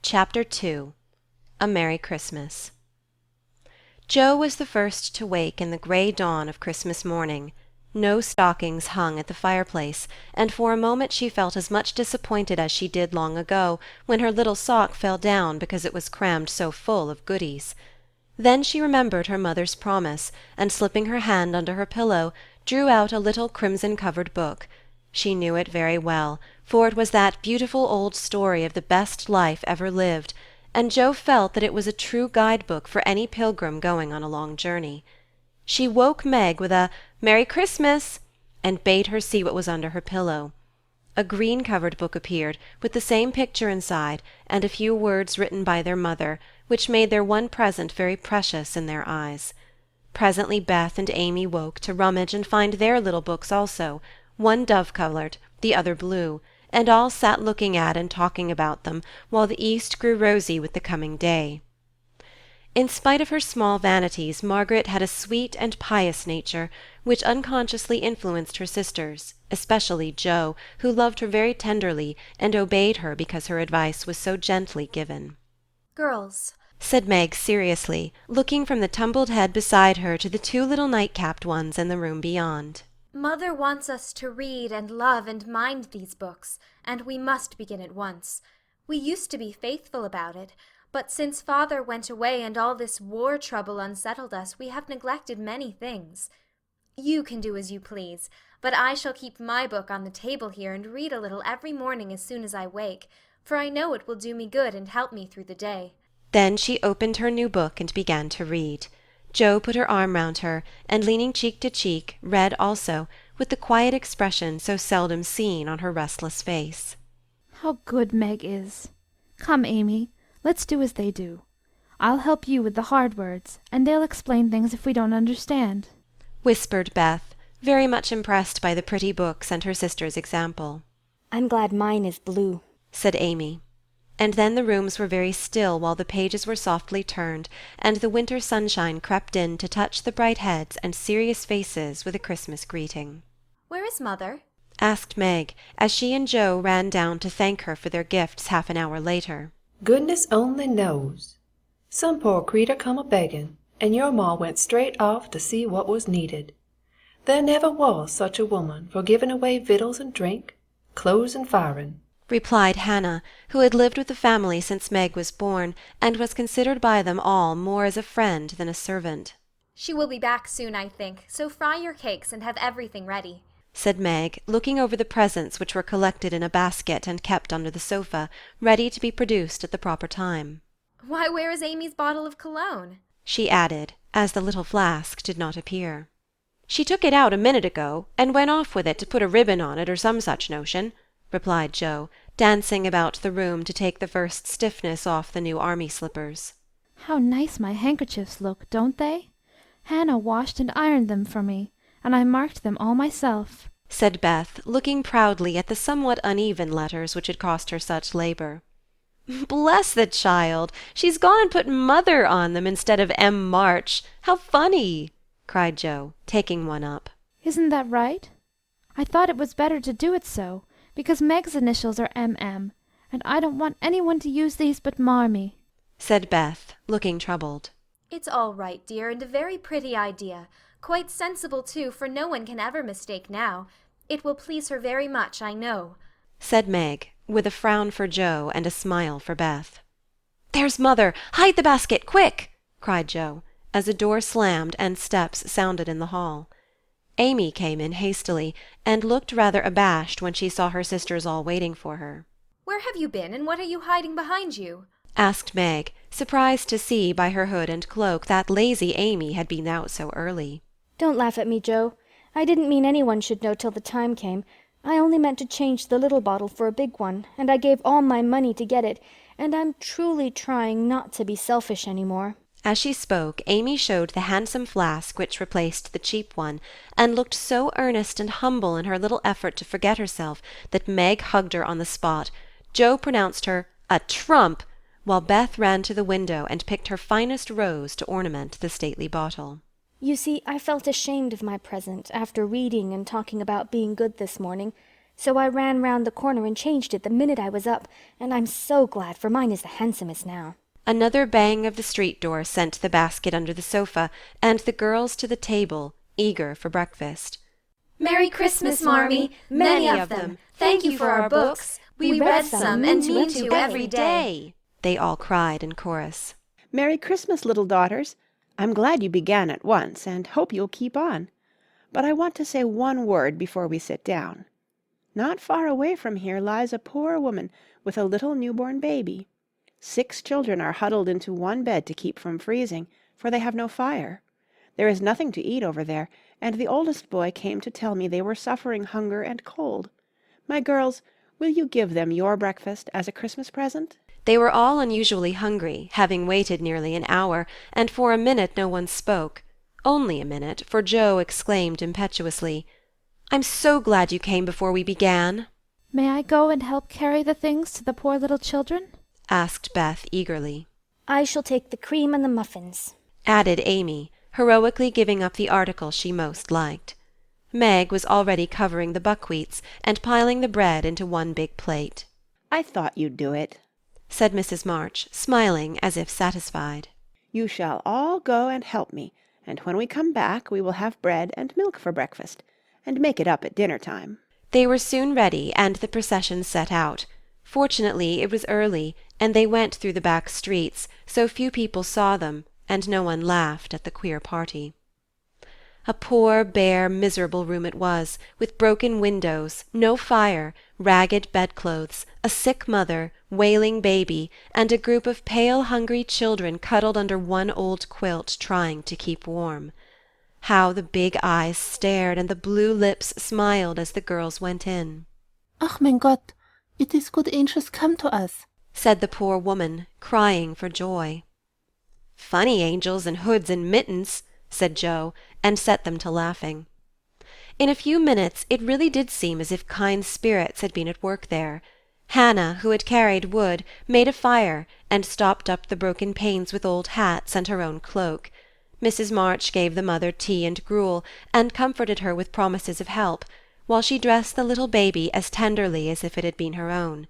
Chapter 2 A Merry Christmas. Jo was the first to wake in the grey dawn of Christmas morning. No stockings hung at the fireplace, and for a moment she felt as much disappointed as she did long ago when her little sock fell down because it was crammed so full of goodies. Then she remembered her mother's promise, and slipping her hand under her pillow, drew out a little crimson-covered book. She knew it very well, for it was that beautiful old story of the best life ever lived, and Jo felt that it was a true guide-book for any pilgrim going on a long journey. She woke Meg with a "Merry Christmas!" and bade her see what was under her pillow. A green-covered book appeared, with the same picture inside, and a few words written by their mother, which made their one present very precious in their eyes. Presently Beth and Amy woke to rummage and find their little books also, one dove-coloured, the other blue, and all sat looking at and talking about them, while the east grew rosy with the coming day. In spite of her small vanities, Margaret had a sweet and pious nature, which unconsciously influenced her sisters, especially Jo, who loved her very tenderly, and obeyed her because her advice was so gently given. "Girls," said Meg seriously, looking from the tumbled head beside her to the two little night-capped ones in the room beyond. "Mother wants us to read and love and mind these books, and we must begin at once. We used to be faithful about it, but since Father went away and all this war trouble unsettled us, we have neglected many things. You can do as you please, but I shall keep my book on the table here and read a little every morning as soon as I wake, for I know it will do me good and help me through the day." Then she opened her new book and began to read. Jo put her arm round her, and leaning cheek to cheek, read also, with the quiet expression so seldom seen on her restless face. "How good Meg is! Come, Amy, let's do as they do. I'll help you with the hard words, and they'll explain things if we don't understand," whispered Beth, very much impressed by the pretty books and her sister's example. "I'm glad mine is blue," said Amy. And then the rooms were very still while the pages were softly turned, and the winter sunshine crept in to touch the bright heads and serious faces with a Christmas greeting. "Where is Mother?" asked Meg, as she and Jo ran down to thank her for their gifts half an hour later. "Goodness only knows. Some poor creetur come a-beggin', and your ma went straight off to see what was needed. There never was such a woman for giving away victuals and drink, clothes and firing," replied Hannah, who had lived with the family since Meg was born, and was considered by them all more as a friend than a servant. "She will be back soon, I think, so fry your cakes and have everything ready," said Meg, looking over the presents which were collected in a basket and kept under the sofa, ready to be produced at the proper time. "Why, where is Amy's bottle of cologne?" she added, as the little flask did not appear. "She took it out a minute ago, and went off with it to put a ribbon on it or some such notion," replied Jo, dancing about the room to take the first stiffness off the new army slippers. "How nice my handkerchiefs look, don't they? Hannah washed and ironed them for me, and I marked them all myself," said Beth, looking proudly at the somewhat uneven letters which had cost her such labour. "Bless the child! She's gone and put Mother on them instead of M. March. How funny!" cried Jo, taking one up. "Isn't that right? I thought it was better to do it so, because Meg's initials are M.M., and I don't want anyone to use these but Marmee," said Beth, looking troubled. "It's all right, dear, and a very pretty idea. Quite sensible, too, for no one can ever mistake now. It will please her very much, I know," said Meg, with a frown for Jo and a smile for Beth. "There's Mother! Hide the basket, quick!" cried Jo, as a door slammed and steps sounded in the hall. Amy came in hastily, and looked rather abashed when she saw her sisters all waiting for her. "Where have you been, and what are you hiding behind you?" asked Meg, surprised to see by her hood and cloak that lazy Amy had been out so early. "Don't laugh at me, Jo. I didn't mean anyone should know till the time came. I only meant to change the little bottle for a big one, and I gave all my money to get it, and I'm truly trying not to be selfish any more." As she spoke, Amy showed the handsome flask which replaced the cheap one, and looked so earnest and humble in her little effort to forget herself that Meg hugged her on the spot. Jo pronounced her a trump, while Beth ran to the window and picked her finest rose to ornament the stately bottle. "You see, I felt ashamed of my present after reading and talking about being good this morning, So I ran round the corner and changed it the minute I was up, and I'm so glad, for mine is the handsomest now." Another bang of the street door sent the basket under the sofa, and the girls to the table, eager for breakfast. Merry Christmas, Marmee, many of them. Thank you for our books. We read some and mean to every day, they all cried in chorus. Merry Christmas, little daughters. I'm glad you began at once, and hope you'll keep on. But I want to say one word before we sit down. Not far away from here lies a poor woman with a little newborn baby. 6 children are huddled into one bed to keep from freezing, for they have no fire. There is nothing to eat over there, and the oldest boy came to tell me they were suffering hunger and cold. My girls, will you give them your breakfast as a Christmas present?" They were all unusually hungry, having waited nearly an hour, and for a minute no one spoke. Only a minute, for Joe exclaimed impetuously, "I'm so glad you came before we began." May I go and help carry the things to the poor little children? asked Beth eagerly. "I shall take the cream and the muffins," added Amy, heroically giving up the article she most liked. Meg was already covering the buckwheats and piling the bread into one big plate. "I thought you'd do it," said Mrs. March, smiling as if satisfied. "You shall all go and help me, and when we come back we will have bread and milk for breakfast, and make it up at dinner time." They were soon ready, and the procession set out. Fortunately it was early, and they went through the back streets, so few people saw them, and no one laughed at the queer party. A poor, bare, miserable room it was, with broken windows, no fire, ragged bedclothes, a sick mother, wailing baby, and a group of pale, hungry children cuddled under one old quilt trying to keep warm. How the big eyes stared and the blue lips smiled as the girls went in. "Ach, mein Gott, it is good angels come to us," said the poor woman, crying for joy. "Funny angels in hoods and mittens," said Joe, and set them to laughing. In a few minutes it really did seem as if kind spirits had been at work there. Hannah, who had carried wood, made a fire, and stopped up the broken panes with old hats and her own cloak. Mrs. March gave the mother tea and gruel, and comforted her with promises of help, while she dressed the little baby as tenderly as if it had been her own.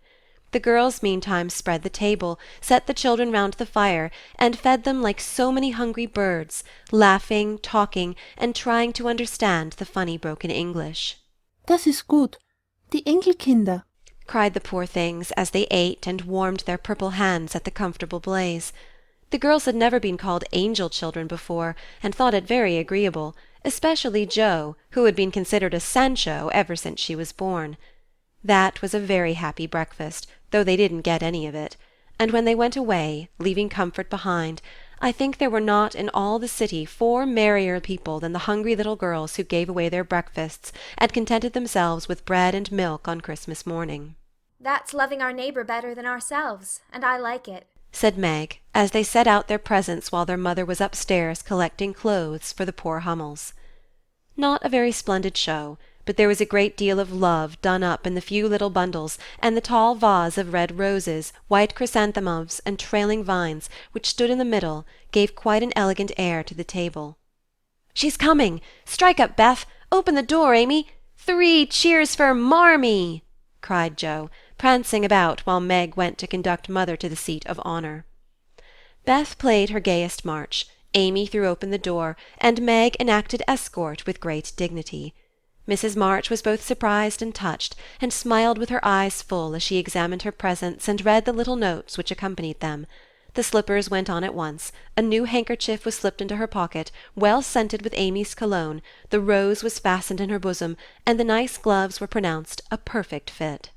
The girls meantime spread the table, set the children round the fire, and fed them like so many hungry birds, laughing, talking, and trying to understand the funny broken English. "Das ist gut. Die Enkelkinder," cried the poor things as they ate and warmed their purple hands at the comfortable blaze. The girls had never been called angel children before, and thought it very agreeable, especially Jo, who had been considered a Sancho ever since she was born. That was a very happy breakfast, though they didn't get any of it, and when they went away, leaving comfort behind, I think there were not in all the city 4 merrier people than the hungry little girls who gave away their breakfasts and contented themselves with bread and milk on Christmas morning. That's loving our neighbor better than ourselves, and I like it, said Meg, as they set out their presents while their mother was upstairs collecting clothes for the poor Hummels. Not a very splendid show, but there was a great deal of love done up in the few little bundles, and the tall vase of red roses, white chrysanthemums, and trailing vines, which stood in the middle, gave quite an elegant air to the table. "She's coming! Strike up, Beth! Open the door, Amy! 3 cheers for Marmee!" cried Joe, prancing about while Meg went to conduct Mother to the seat of honour. Beth played her gayest march, Amy threw open the door, and Meg enacted escort with great dignity. Mrs. March was both surprised and touched, and smiled with her eyes full as she examined her presents and read the little notes which accompanied them. The slippers went on at once, a new handkerchief was slipped into her pocket, well scented with Amy's cologne, the rose was fastened in her bosom, and the nice gloves were pronounced a perfect fit.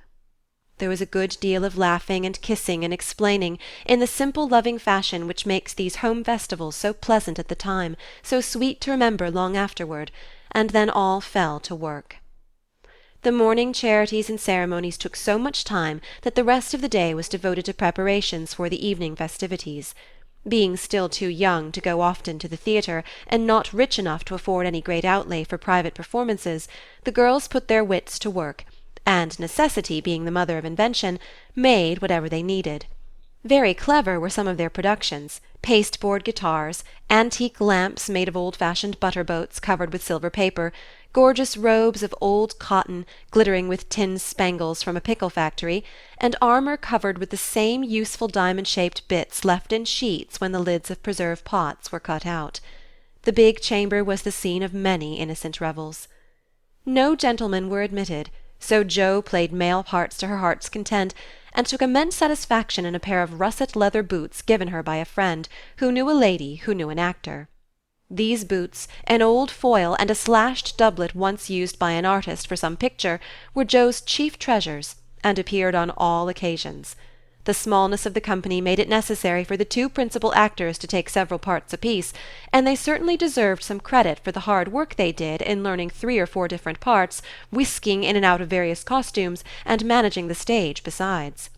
There was a good deal of laughing and kissing and explaining, in the simple loving fashion which makes these home festivals so pleasant at the time, so sweet to remember long afterward, and then all fell to work. The morning charities and ceremonies took so much time that the rest of the day was devoted to preparations for the evening festivities. Being still too young to go often to the theatre, and not rich enough to afford any great outlay for private performances, the girls put their wits to work, and necessity being the mother of invention, made whatever they needed. Very clever were some of their productions: pasteboard guitars, antique lamps made of old-fashioned butter-boats covered with silver paper, gorgeous robes of old cotton glittering with tin spangles from a pickle factory, and armour covered with the same useful diamond-shaped bits left in sheets when the lids of preserve pots were cut out. The big chamber was the scene of many innocent revels. No gentlemen were admitted, so Jo played male parts to her heart's content, and took immense satisfaction in a pair of russet leather boots given her by a friend, who knew a lady who knew an actor. These boots, an old foil, and a slashed doublet once used by an artist for some picture, were Jo's chief treasures, and appeared on all occasions. The smallness of the company made it necessary for the two principal actors to take several parts apiece, and they certainly deserved some credit for the hard work they did in learning 3 or 4 different parts, whisking in and out of various costumes, and managing the stage besides.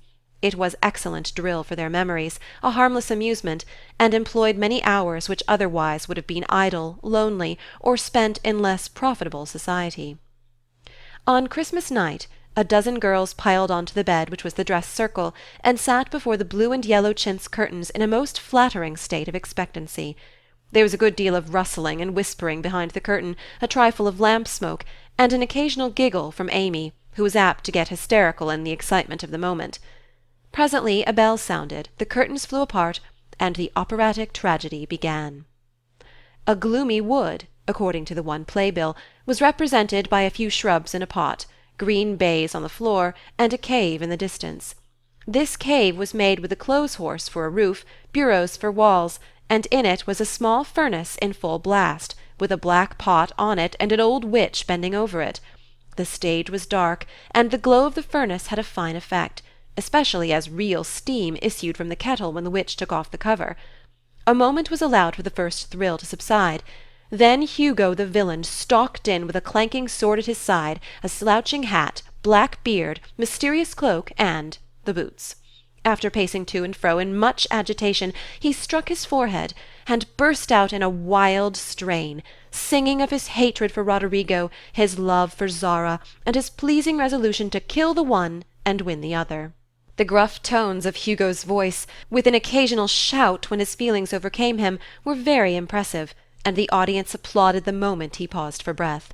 It was excellent drill for their memories, a harmless amusement, and employed many hours which otherwise would have been idle, lonely, or spent in less profitable society. On Christmas night, a dozen girls piled on to the bed which was the dress circle, and sat before the blue and yellow chintz curtains in a most flattering state of expectancy. There was a good deal of rustling and whispering behind the curtain, a trifle of lamp smoke, and an occasional giggle from Amy, who was apt to get hysterical in the excitement of the moment. Presently a bell sounded, the curtains flew apart, and the operatic tragedy began. A gloomy wood, according to the one playbill, was represented by a few shrubs in a pot, green baize on the floor, and a cave in the distance. This cave was made with a clothes-horse for a roof, bureaus for walls, and in it was a small furnace in full blast, with a black pot on it and an old witch bending over it. The stage was dark, and the glow of the furnace had a fine effect, especially as real steam issued from the kettle when the witch took off the cover. A moment was allowed for the first thrill to subside. Then Hugo the villain stalked in with a clanking sword at his side, a slouching hat, black beard, mysterious cloak, and the boots. After pacing to and fro in much agitation, he struck his forehead, and burst out in a wild strain, singing of his hatred for Roderigo, his love for Zara, and his pleasing resolution to kill the one and win the other. The gruff tones of Hugo's voice, with an occasional shout when his feelings overcame him, were very impressive, and the audience applauded the moment he paused for breath.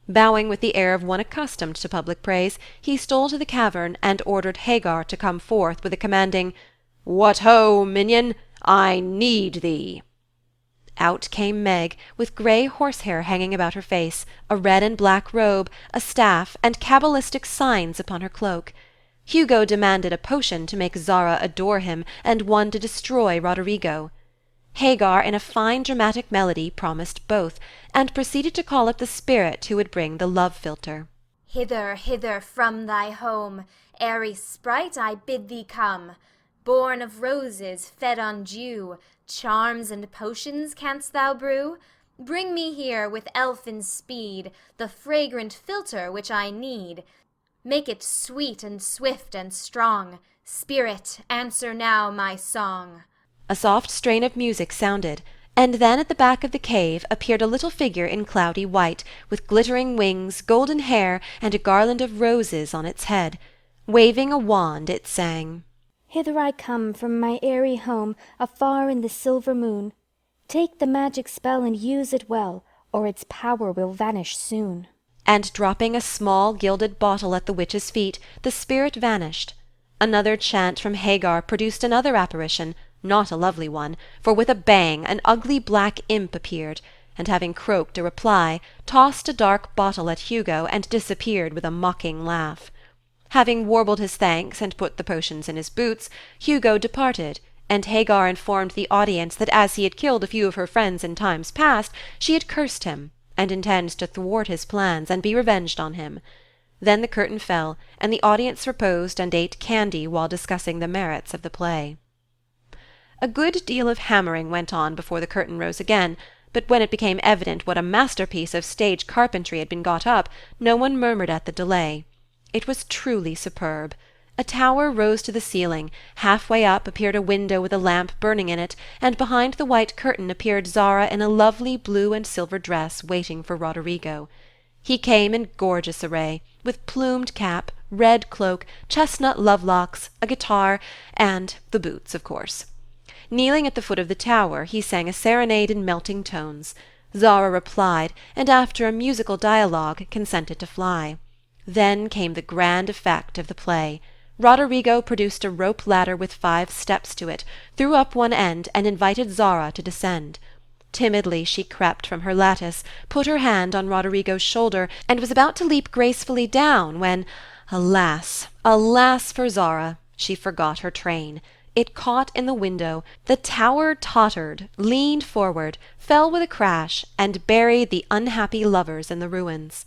Bowing with the air of one accustomed to public praise, he stole to the cavern and ordered Hagar to come forth with a commanding, "What ho, minion! I need thee!" Out came Meg, with grey horsehair hanging about her face, a red and black robe, a staff, and cabalistic signs upon her cloak. Hugo demanded a potion to make Zara adore him, and one to destroy Roderigo. Hagar, in a fine dramatic melody, promised both, and proceeded to call up the spirit who would bring the love-philtre. Hither, hither from thy home, airy sprite, I bid thee come. Born of roses, fed on dew, charms and potions canst thou brew? Bring me here with elfin speed the fragrant philtre which I need. Make it sweet and swift and strong. Spirit, answer now my song. A soft strain of music sounded, and then at the back of the cave appeared a little figure in cloudy white, with glittering wings, golden hair, and a garland of roses on its head. Waving a wand, it sang, Hither I come from my airy home, afar in the silver moon. Take the magic spell and use it well, or its power will vanish soon. And dropping a small gilded bottle at the witch's feet, the spirit vanished. Another chant from Hagar produced another apparition, not a lovely one, for with a bang an ugly black imp appeared, and having croaked a reply, tossed a dark bottle at Hugo and disappeared with a mocking laugh. Having warbled his thanks and put the potions in his boots, Hugo departed, and Hagar informed the audience that as he had killed a few of her friends in times past, she had cursed him, and intends to thwart his plans and be revenged on him. Then the curtain fell, and the audience reposed and ate candy while discussing the merits of the play. A good deal of hammering went on before the curtain rose again, but when it became evident what a masterpiece of stage carpentry had been got up, no one murmured at the delay. It was truly superb. A tower rose to the ceiling, half-way up appeared a window with a lamp burning in it, and behind the white curtain appeared Zara in a lovely blue and silver dress waiting for Roderigo. He came in gorgeous array, with plumed cap, red cloak, chestnut love-locks, a guitar, and the boots, of course. Kneeling at the foot of the tower, he sang a serenade in melting tones. Zara replied, and after a musical dialogue consented to fly. Then came the grand effect of the play. Roderigo produced a rope ladder with 5 steps to it, threw up one end, and invited Zara to descend. Timidly she crept from her lattice, put her hand on Roderigo's shoulder, and was about to leap gracefully down when, alas, alas for Zara, she forgot her train. It caught in the window, the tower tottered, leaned forward, fell with a crash, and buried the unhappy lovers in the ruins.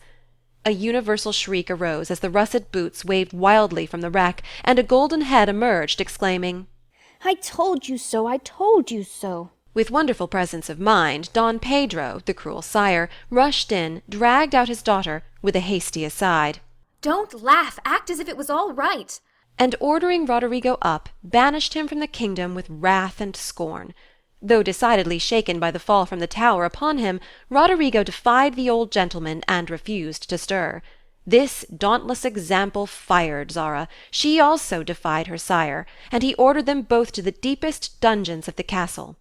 A universal shriek arose as the russet boots waved wildly from the wreck, and a golden head emerged, exclaiming, I told you so, I told you so. With wonderful presence of mind, Don Pedro, the cruel sire, rushed in, dragged out his daughter, with a hasty aside, Don't laugh, act as if it was all right. And ordering Roderigo up, banished him from the kingdom with wrath and scorn. Though decidedly shaken by the fall from the tower upon him, Roderigo defied the old gentleman and refused to stir. This dauntless example fired Zara. She also defied her sire, and he ordered them both to the deepest dungeons of the castle.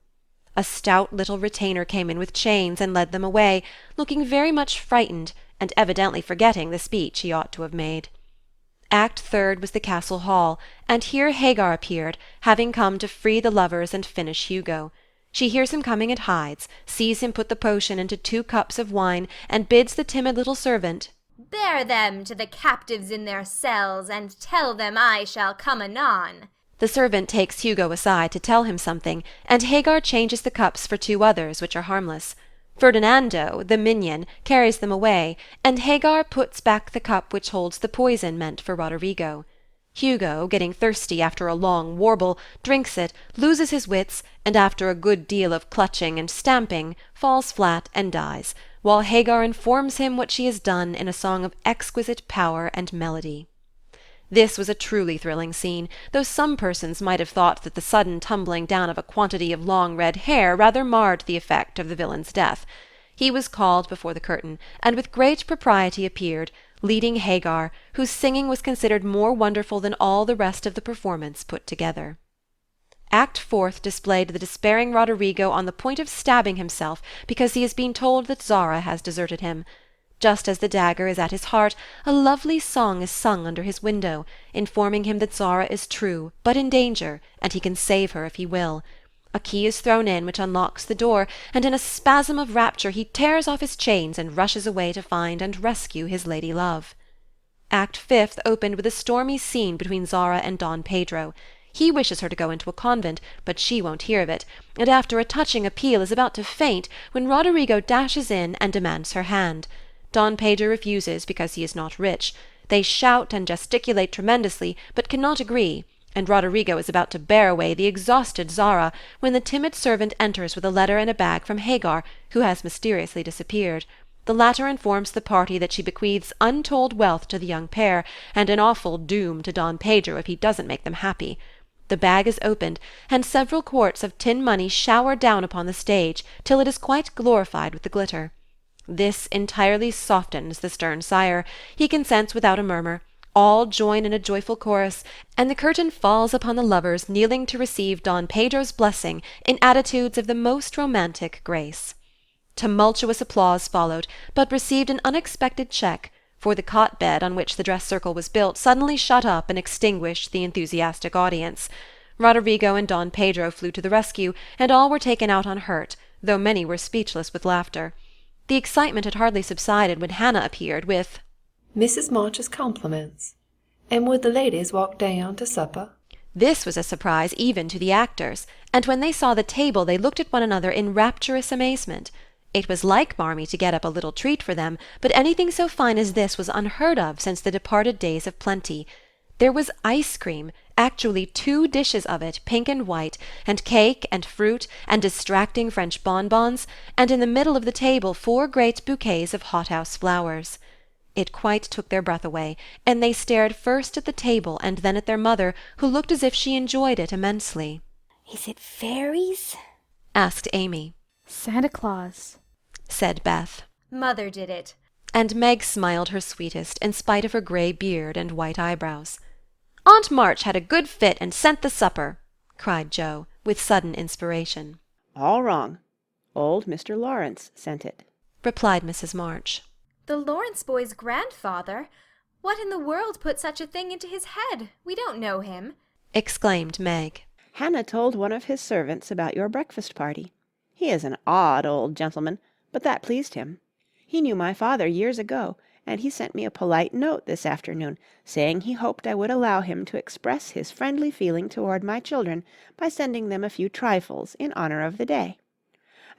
A stout little retainer came in with chains and led them away, looking very much frightened, and evidently forgetting the speech he ought to have made. Act third was the castle hall, and here Hagar appeared, having come to free the lovers and finish Hugo. She hears him coming and hides, sees him put the potion into 2 cups of wine, and bids the timid little servant, Bear them to the captives in their cells, and tell them I shall come anon. The servant takes Hugo aside to tell him something, and Hagar changes the cups for 2 others, which are harmless. Ferdinando, the minion, carries them away, and Hagar puts back the cup which holds the poison meant for Roderigo. Hugo, getting thirsty after a long warble, drinks it, loses his wits, and after a good deal of clutching and stamping, falls flat and dies, while Hagar informs him what she has done in a song of exquisite power and melody. This was a truly thrilling scene, though some persons might have thought that the sudden tumbling down of a quantity of long red hair rather marred the effect of the villain's death. He was called before the curtain, and with great propriety appeared, leading Hagar, whose singing was considered more wonderful than all the rest of the performance put together. Act fourth displayed the despairing Roderigo on the point of stabbing himself because he has been told that Zara has deserted him. Just as the dagger is at his heart, a lovely song is sung under his window, informing him that Zara is true, but in danger, and he can save her if he will. A key is thrown in which unlocks the door, and in a spasm of rapture he tears off his chains and rushes away to find and rescue his lady love. Act fifth opened with a stormy scene between Zara and Don Pedro. He wishes her to go into a convent, but she won't hear of it, and after a touching appeal is about to faint when Roderigo dashes in and demands her hand. Don Pedro refuses because he is not rich. They shout and gesticulate tremendously, but cannot agree, and Roderigo is about to bear away the exhausted Zara, when the timid servant enters with a letter and a bag from Hagar, who has mysteriously disappeared. The latter informs the party that she bequeaths untold wealth to the young pair, and an awful doom to Don Pedro if he doesn't make them happy. The bag is opened, and several quarts of tin money shower down upon the stage, till it is quite glorified with the glitter. This entirely softens the stern sire. He consents without a murmur. All join in a joyful chorus, and the curtain falls upon the lovers kneeling to receive Don Pedro's blessing in attitudes of the most romantic grace. Tumultuous applause followed, but received an unexpected check, for the cot-bed on which the dress circle was built suddenly shut up and extinguished the enthusiastic audience. Roderigo and Don Pedro flew to the rescue, and all were taken out unhurt, though many were speechless with laughter. The excitement had hardly subsided when Hannah appeared with Mrs. March's compliments. And would the ladies walk down to supper? This was a surprise even to the actors, and when they saw the table they looked at one another in rapturous amazement. It was like Marmee to get up a little treat for them, but anything so fine as this was unheard of since the departed days of plenty. There was ice cream, actually 2 dishes of it, pink and white, and cake and fruit, and distracting French bonbons, and in the middle of the table 4 great bouquets of hothouse flowers. It quite took their breath away, and they stared first at the table and then at their mother, who looked as if she enjoyed it immensely. Is it fairies? Asked Amy. Santa Claus, Said Beth. Mother did it. and Meg smiled her sweetest in spite of her grey beard and white eyebrows. "Aunt March had a good fit and sent the supper," cried Joe, with sudden inspiration. All wrong. Old Mr. Lawrence sent it, replied Mrs. March. The Lawrence boy's grandfather? What in the world put such a thing into his head? We don't know him, exclaimed Meg. Hannah told one of his servants about your breakfast party. He is an odd old gentleman, but that pleased him. He knew my father years ago, and he sent me a polite note this afternoon, saying he hoped I would allow him to express his friendly feeling toward my children by sending them a few trifles in honor of the day.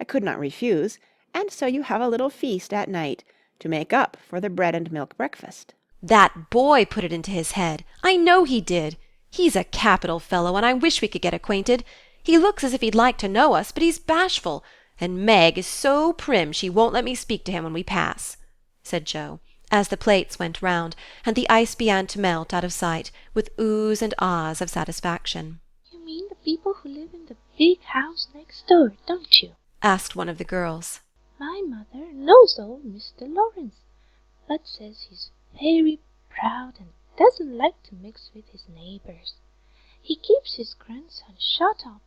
I could not refuse, and so you have a little feast at night, to make up for the bread-and-milk breakfast. That boy put it into his head. I know he did. He's a capital fellow, and I wish we could get acquainted. He looks as if he'd like to know us, but he's bashful, and Meg is so prim she won't let me speak to him when we pass," said Joe, as the plates went round, and the ice began to melt out of sight, with oohs and ahs of satisfaction. You mean the people who live in the big house next door, don't you? asked one of the girls. My mother knows old Mr. Lawrence, but says he's very proud and doesn't like to mix with his neighbors. He keeps his grandson shut up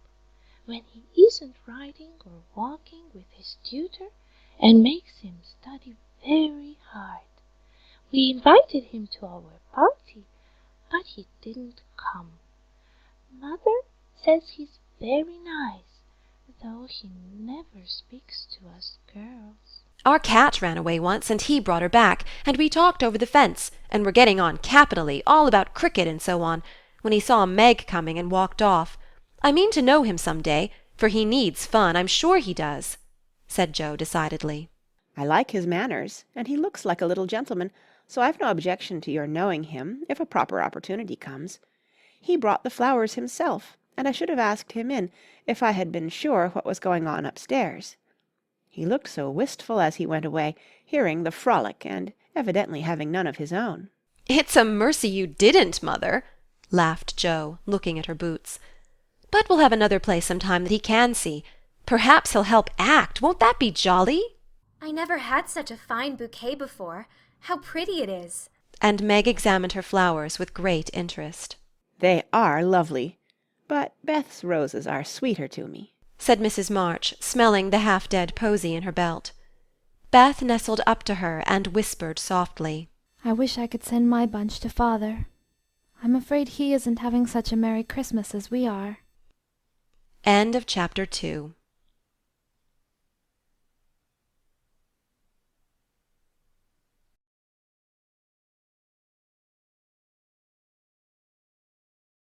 when he isn't riding or walking with his tutor, and makes him study very hard. We invited him to our party, but he didn't come. Mother says he's very nice, though he never speaks to us girls. Our cat ran away once, and he brought her back, and we talked over the fence, and were getting on capitally, all about cricket and so on, when he saw Meg coming and walked off. I mean to know him some day, for he needs fun, I'm sure he does," said Joe decidedly. I like his manners, and he looks like a little gentleman, so I've no objection to your knowing him, if a proper opportunity comes. He brought the flowers himself, and I should have asked him in, if I had been sure what was going on upstairs. He looked so wistful as he went away, hearing the frolic, and evidently having none of his own. "It's a mercy you didn't, mother," laughed Joe, looking at her boots. "But we'll have another play some time that he can see. Perhaps he'll help act. Won't that be jolly?" I never had such a fine bouquet before. How pretty it is. And Meg examined her flowers with great interest. They are lovely, but Beth's roses are sweeter to me, said Mrs. March, smelling the half-dead posy in her belt. Beth nestled up to her and whispered softly, I wish I could send my bunch to father. I'm afraid he isn't having such a Merry Christmas as we are. End of Chapter 2.